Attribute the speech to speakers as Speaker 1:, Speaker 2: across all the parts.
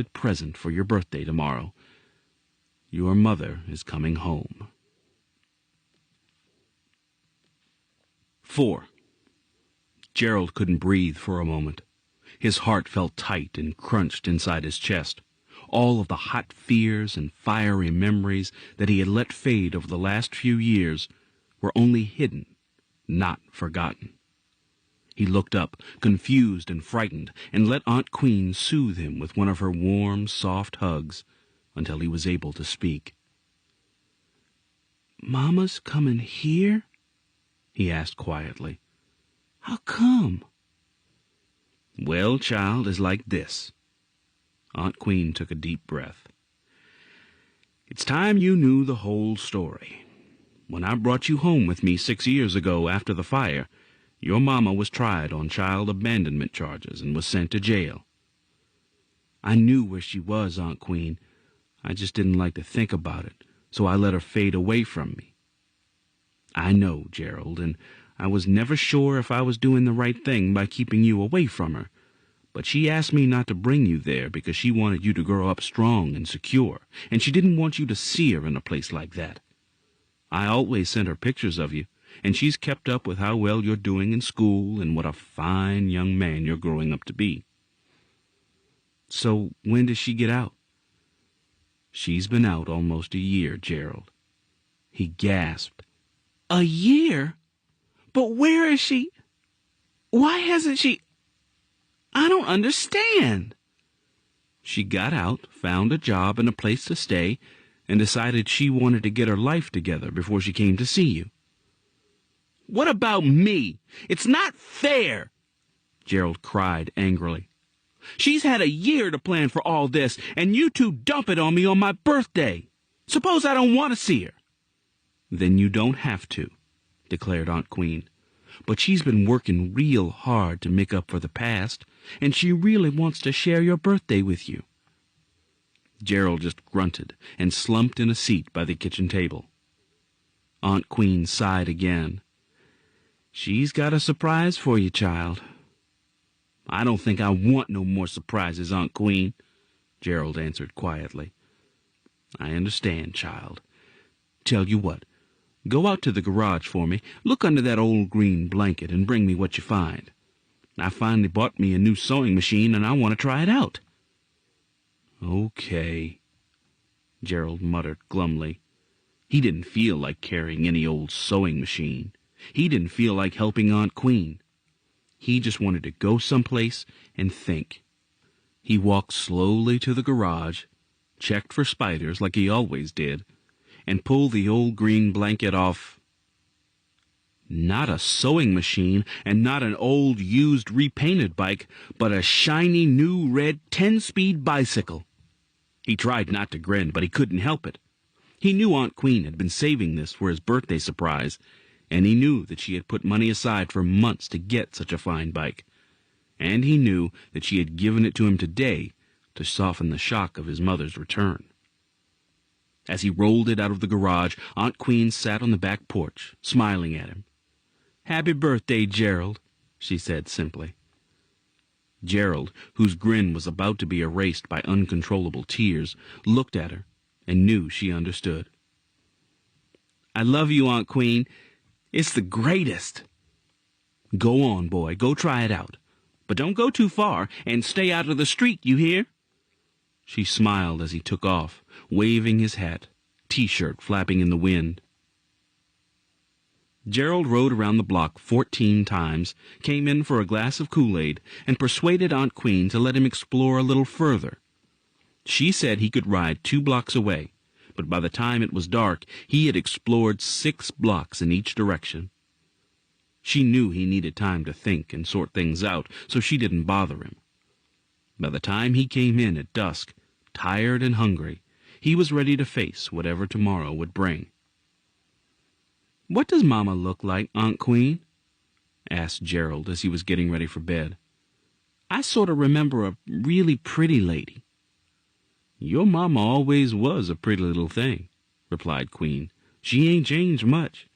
Speaker 1: present for your birthday tomorrow. Your mother is coming home. 4. Gerald couldn't breathe for a moment. His heart felt tight and crunched inside his chest. All of the hot fears and fiery memories that he had let fade over the last few years were only hidden, not forgotten. He looked up, confused and frightened, and let Aunt Queen soothe him with one of her warm, soft hugs until he was able to speak. "Mama's coming here?" he asked quietly. "How come?" "Well, child, it's like this." Aunt Queen took a deep breath. "It's time you knew the whole story. When I brought you home with me 6 years ago after the fire, your mama was tried on child abandonment charges and was sent to jail. I knew where she was, Aunt Queen. I just didn't like to think about it, so I let her fade away from me. I know, Gerald, and I was never sure if I was doing the right thing by keeping you away from her. But she asked me not to bring you there because she wanted you to grow up strong and secure, and she didn't want you to see her in a place like that. I always sent her pictures of you, and she's kept up with how well you're doing in school and what a fine young man you're growing up to be." "So when does she get out?" "She's been out almost a year, Gerald." He gasped. "A year? But where is she? Why hasn't she? I don't understand." "She got out, found a job and a place to stay, and decided she wanted to get her life together before she came to see you." "What about me? It's not fair!" Gerald cried angrily. "She's had a year to plan for all this, and you two dump it on me on my birthday. Suppose I don't want to see her." "Then you don't have to," declared Aunt Queen. "But she's been working real hard to make up for the past, and she really wants to share your birthday with you." Gerald just grunted and slumped in a seat by the kitchen table. Aunt Queen sighed again. "She's got a surprise for you, child." "I don't think I want no more surprises, Aunt Queen," Gerald answered quietly. "I understand, child. Tell you what, go out to the garage for me, look under that old green blanket, and bring me what you find. I finally bought me a new sewing machine, and I want to try it out." "Okay," Gerald muttered glumly. He didn't feel like carrying any old sewing machine. He didn't feel like helping Aunt Queen. He just wanted to go someplace and think. He walked slowly to the garage, checked for spiders like he always did, and pulled the old green blanket off. Not a sewing machine, and not an old, used, repainted bike, but a shiny, new, red 10-speed bicycle. He tried not to grin, but he couldn't help it. He knew Aunt Queen had been saving this for his birthday surprise, and he knew that she had put money aside for months to get such a fine bike. And he knew that she had given it to him today to soften the shock of his mother's return. As he rolled it out of the garage, Aunt Queen sat on the back porch, smiling at him. "Happy birthday, Gerald," she said simply. Gerald, whose grin was about to be erased by uncontrollable tears, looked at her and knew she understood. "I love you, Aunt Queen. It's the greatest." "Go on, boy. Go try it out. But don't go too far, and stay out of the street, you hear?" She smiled as he took off, waving his hat, T-shirt flapping in the wind. Gerald rode around the block 14 times, came in for a glass of Kool-Aid, and persuaded Aunt Queen to let him explore a little further. She said he could ride 2 blocks away, but by the time it was dark, he had explored 6 blocks in each direction. She knew he needed time to think and sort things out, so she didn't bother him. By the time he came in at dusk, tired and hungry, he was ready to face whatever tomorrow would bring. "What does Mama look like, Aunt Queen?" asked Gerald as he was getting ready for bed. "I sort of remember a really pretty lady." "Your Mama always was a pretty little thing," replied Queen. "She ain't changed much."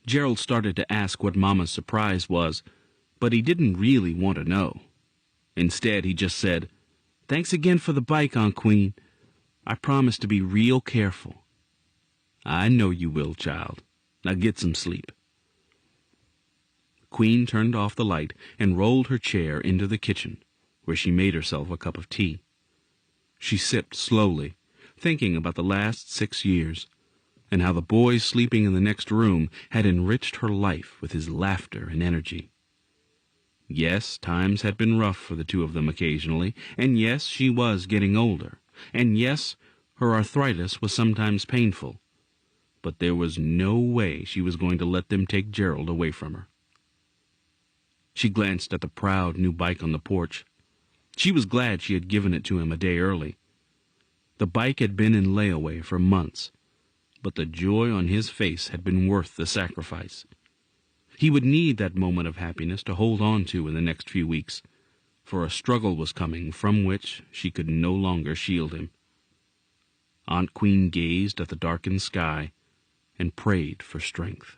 Speaker 1: Gerald started to ask what Mama's surprise was, but he didn't really want to know. Instead, he just said, Thanks again for the bike, Aunt Queen. I promise to be real careful." "I know you will, child. Now get some sleep." Queen turned off the light and rolled her chair into the kitchen, where she made herself a cup of tea. She sipped slowly, thinking about the last 6 years, and how the boy sleeping in the next room had enriched her life with his laughter and energy. Yes, times had been rough for the two of them occasionally, and yes, she was getting older, and yes, her arthritis was sometimes painful, but there was no way she was going to let them take Gerald away from her. She glanced at the proud new bike on the porch. She was glad she had given it to him a day early. The bike had been in layaway for months, but the joy on his face had been worth the sacrifice. He would need that moment of happiness to hold on to in the next few weeks, for a struggle was coming from which she could no longer shield him. Aunt Queen gazed at the darkened sky and prayed for strength.